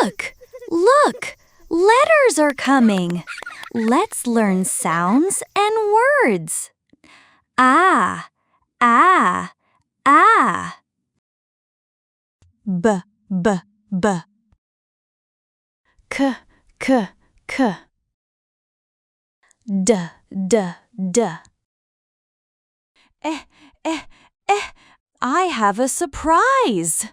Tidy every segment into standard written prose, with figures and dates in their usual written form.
Look! Look! Letters are coming! Let's learn sounds and words. Ah, ah, ah. B, b, b. K, k, k. D, d, d. I have a surprise.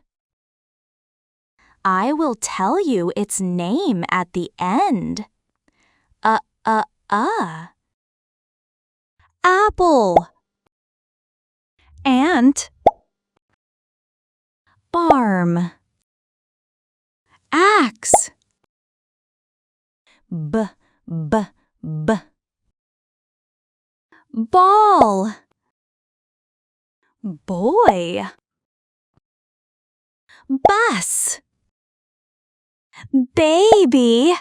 I will tell you its name at the end. Apple. Ant. Barm. Axe. B, b, b. Ball. Boy. Bus. Baby.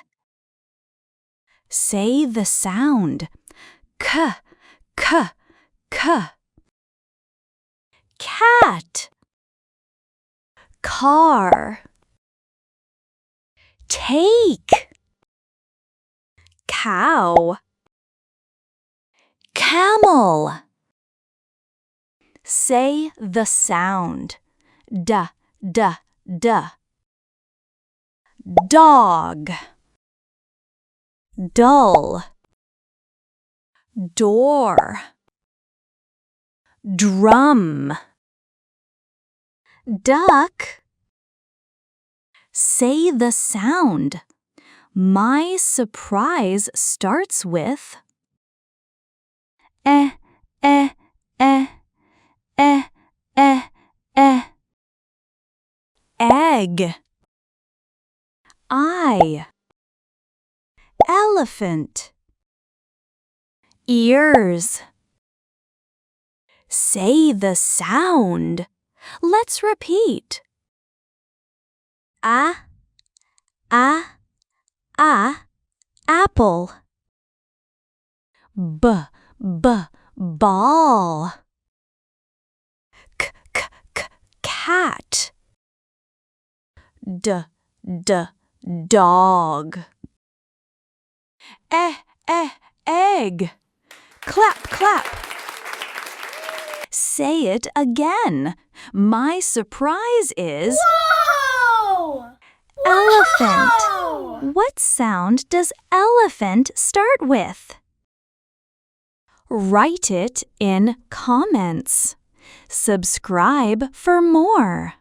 Say the sound. K, k, k. Cat. Car. Take. Cow. Camel. Say the sound. D, d, d. Dog. Dull. Door. Drum. Duck. Say the sound. My surprise starts with eh, eh, eh, eh, eh, eh. Egg. Eye. Elephant. Ears. Say the sound. Let's repeat. Ah, apple. B, ball. K, cat. D, dog. Egg. Clap, clap. Say it again. My surprise is Whoa! Elephant. Whoa! What sound does elephant start with? Write it in comments. Subscribe for more.